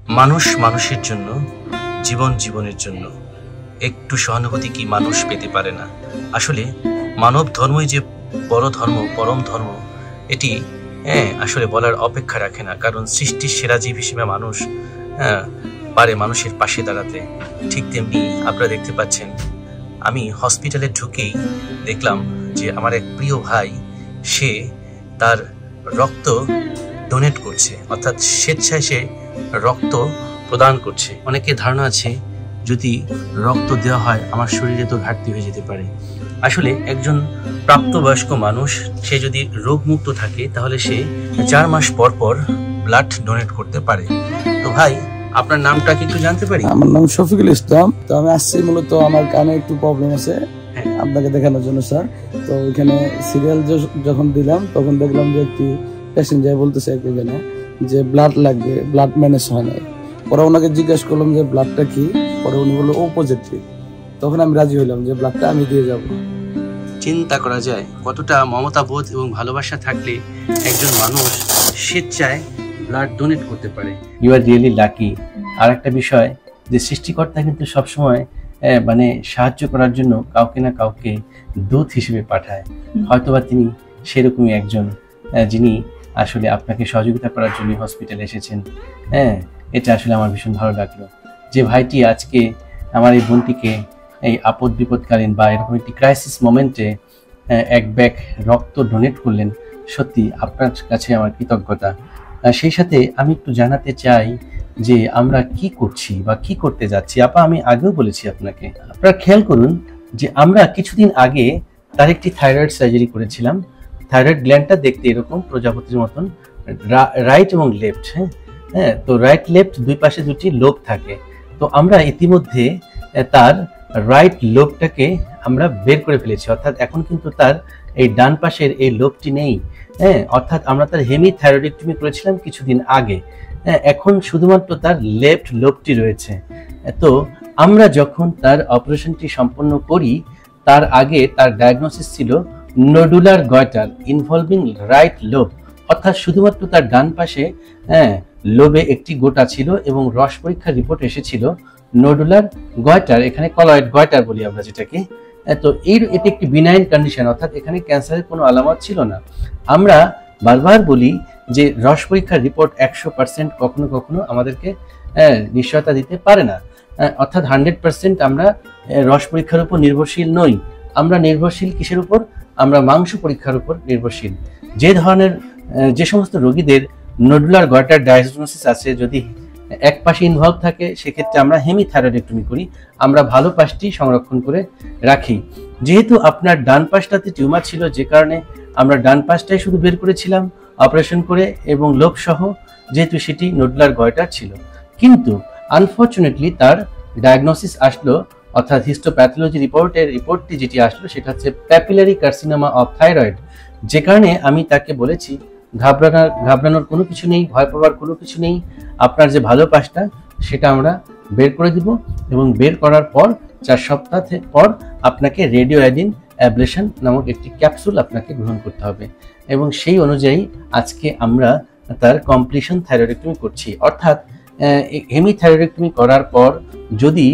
মানুষ মানুষের জন্য, জীবন জীবনের জন্য একটু সহানুভূতি কি মানুষ পেতে পারে না? আসলে মানব ধর্মই যে বড় ধর্ম, পরম ধর্ম, এটি আসলে বলার অপেক্ষা রাখে না। কারণ সৃষ্টির সেরা জীব হিসেবে মানুষ পারে মানুষের পাশে দাঁড়াতে। ঠিক তেমনি আপনারা দেখতে পাচ্ছেন, আমি হসপিটালে ঢুকেই দেখলাম যে আমার এক প্রিয় ভাই, সে তার রক্ত ডোনেট করছে, অর্থাৎ স্বেচ্ছায় সে রক্ত প্রদান করছে। অনেকে ধারণা আছে যদি রক্ত দেওয়া হয় আমার শরীরে তো ঘাটতি হয়ে যেতে পারে। আসলে একজন প্রাপ্তবয়স্ক মানুষ, সে যদি রোগমুক্ত থাকে তাহলে সে 4 মাস পর পর ব্লাড ডোনেট করতে পারে। তো ভাই, আপনার নামটা কি একটু জানতে পারি? আমার নাম শফিকুল ইসলাম। তো আমি আসছি মূলত আমার কানে একটু প্রবলেম আছে আপনাকে দেখানোর জন্য স্যার। তো এখানে সিরিয়াল যখন দিলাম তখন দেখলাম যে একটি প্যাসেঞ্জার বলতেছে এখানে যে ব্লাড লাগবে, ব্লাড ম্যানেজ হয় নাই। পরে ওনাকে জিজ্ঞাসা করলাম যে ব্লাডটা কি, পরে উনি বললো ও পজিটিভ। তখন আমি রাজি হইলাম যে ব্লাডটা আমি দিয়ে যাব। চিন্তা করা যায় কতটা মমতা বোধ এবং ভালোবাসা থাকলে একজন মানুষ স্বেচ্ছায় ব্লাড ডোনেট করতে পারে। You are really lucky. আর একটা বিষয় যে সৃষ্টিকর্তা কিন্তু সবসময় মানে সাহায্য করার জন্য কাউকে না কাউকে দূত হিসেবে পাঠায়। হয়তোবা তিনি সেরকমই একজন, যিনি আসলে আপনাকে সহযোগিতা করার জন্য হসপিটালে এসেছেন। এটা আসলে আমার ভীষণ ভালো লাগলো যে ভাইটি আজকে আমার এই বোনটিকে এই আপদ বিপদকালীন বা এরকম একটি ক্রাইসিস মোমেন্টে এক ব্যাগ রক্ত ডোনেট করলেন। সত্যি আপনার কাছে আমার কৃতজ্ঞতা। সেই সাথে আমি একটু জানাতে চাই যে আমরা কি করছি বা কি করতে যাচ্ছি। আপা, আমি আগেও বলেছি আপনাকে, আপনারা খেয়াল করুন যে আমরা কিছুদিন আগে তার একটি থাইরয়েড সার্জারি করেছিলাম। থাইরয়েড গ্ল্যান্ডটা দেখতে এরকম প্রজাপতির মতন, রাইট এবং লেফট। হ্যাঁ, তো রাইট লেফট দুই পাশে দুটি লোব থাকে। তো আমরা ইতিমধ্যে তার রাইট লোবটাকে আমরা বের করে ফেলেছি, অর্থাৎ এখন কিন্তু তার এই ডান পাশের এই লোবটি নেই। অর্থাৎ আমরা তার হেমিথাইরয়েডেক্টমি করেছিলাম কিছুদিন আগে। এখন শুধুমাত্র তার লেফট লোবটি রয়েছে। তো আমরা যখন তার অপারেশনটি সম্পন্ন করি তার আগে তার ডায়াগনোসিস ছিল nodular goitre involving right lobe, অর্থাৎ শুধুমাত্র তার ডান পাশে লোবে একটি গোটা ছিল এবং রস পরীক্ষার রিপোর্ট এসেছিল নোডুলার গয়টার, এখানে কলয়েড গয়টার বলি আমরা যেটাকে। তো এটি একটি বিনাইন কন্ডিশন, অর্থাৎ এখানে ক্যান্সারের কোনো আলামত ছিল না। আমরা বারবার বলি যে রস পরীক্ষার রিপোর্ট 100% কখনো কখনো আমাদেরকে নিশ্চয়তা দিতে পারে না, অর্থাৎ 100% আমরা রস পরীক্ষার উপর নির্ভরশীল নই। আমরা নির্ভরশীল কিসের উপর? আমরা মাংস পরীক্ষার উপর নির্ভরশীল। যে সমস্ত রোগীদের নোডুলার গয়টার ডায়াগনোসিস আছে, যদি এক পাশে ইনভলভ থাকে সেক্ষেত্রে আমরা হেমিথাইরয়েডেক্টমি করি, আমরা ভালো পাশটি সংরক্ষণ করে রাখি। যেহেতু আপনার ডান পাশটাতে টিউমার ছিল, যে কারণে আমরা ডান পাশটাই শুধু বের করেছিলাম অপারেশন করে এবং লোব সহ, যেহেতু সেটি নোডুলার গয়টার ছিল। কিন্তু আনফর্চুনেটলি তার ডায়াগনোসিস আসলো, অর্থাৎ হিস্টোপ্যাথোলজি রিপোর্টটি যেটি আসলো সেটা হচ্ছে প্যাপিলারি কার্সিনোমা অফ থাইরয়েড। যে কারণে আমি তাকে বলেছি ঘাবড়ানোর কোনো কিছু নেই, ভয় পাওয়ার কোনো কিছু নেই। আপনার যে ভালো পাশটা সেটা আমরা বের করে দিব এবং বের করার পর 4 সপ্তাহ পর আপনাকে রেডিওঅ্যাডিন অ্যাবলেশন নামক একটি ক্যাপসুল আপনাকে গ্রহণ করতে হবে এবং সেই অনুযায়ী আজকে আমরা তার কমপ্লিশন থাইরয়েডেক্টমি করছি। অর্থাৎ হেমিথাইরয়েডেক্টমি করার পর যদি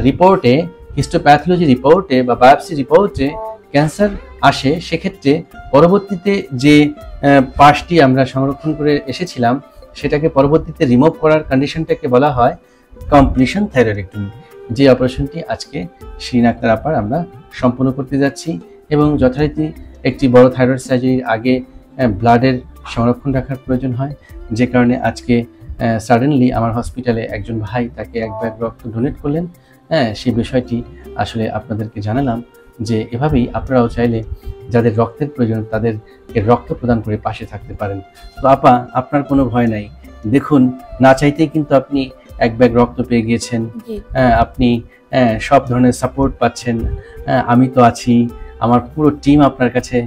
রিপোর্টে, হিস্টোপ্যাথোলজি রিপোর্টে বা বায়োপসি রিপোর্টে ক্যান্সার আসে, সেক্ষেত্রে পরবর্তীতে যে পাশটি আমরা সংরক্ষণ করে এসেছিলাম সেটাকে পরবর্তীতে রিমুভ করার কন্ডিশনটাকে বলা হয় কমপ্লিশন থাইরয়েডেক্টমি, যে অপারেশনটি আজকে শিরিন আক্তার আপার আমরা সম্পন্ন করতে যাচ্ছি। এবং যথারীতি একটি বড় থাইরয়েড সার্জারির আগে ব্লাডের সংরক্ষণ রাখার প্রয়োজন হয়, যে কারণে আজকে সাডেনলি আমার হসপিটালে একজন ভাই তাকে এক ব্যাগ রক্ত ডোনেট করলেন। সেই বিষয়টি আসলে আপনাদেরকে জানালাম যে এভাবেই আপনারাও চাইলে যাদের রক্তের প্রয়োজন তাদেরকে রক্ত প্রদান করে পাশে থাকতে পারেন। তো আপা, আপনার কোনো ভয় নাই। দেখুন, না চাইতেই কিন্তু আপনি এক ব্যাগ রক্ত পেয়ে গিয়েছেন। আপনি সব ধরনের সাপোর্ট পাচ্ছেন। আমি তো আছি, আমার পুরো টিম আপনার কাছে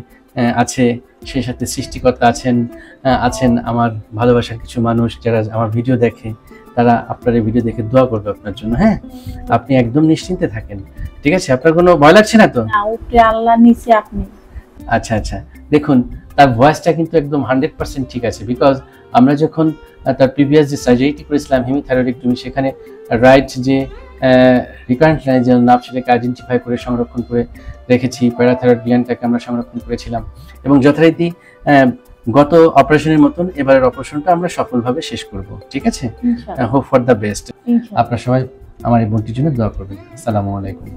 আছে, সেই সাথে সৃষ্টিকর্তা আছেন আমার ভালোবাসার কিছু মানুষ যারা আমার ভিডিও দেখে, তারা আপনার এই ভিডিও দেখে দোয়া করবে আপনার জন্য। হ্যাঁ, আপনি একদম নিশ্চিন্তে থাকেন, ঠিক আছে? আপনার কোনো ভয় লাগছে না তো? না, উপরে আল্লাহ নিচে আপনি। আচ্ছা, দেখুন তার ভয়েসটা কিন্তু একদম 100% ঠিক আছে, বিকজ আমরা যখন তার প্রিভিয়াস যে সার্জারিটি করেছিলাম হেমিথাইরয়েডেক্টমি, সেখানে রাইট যে রিকারেন্ট লাইন যে নার্ভ সেটাকে আইডেন্টিফাই করে সংরক্ষণ করে রেখেছি, প্যারাথাইরয়েড গ্ল্যান্ডটাকে আমরা সংরক্ষণ করেছিলাম এবং যথারীতি গত অপারেশনের মতন এবারের অপারেশনটা আমরা সফলভাবে শেষ করব। ঠিক আছে, হোপ ফর দ্য বেস্ট। আপনারা সবাই আমার এই বোনটির জন্য দোয়া করবেন। আসসালামু আলাইকুম।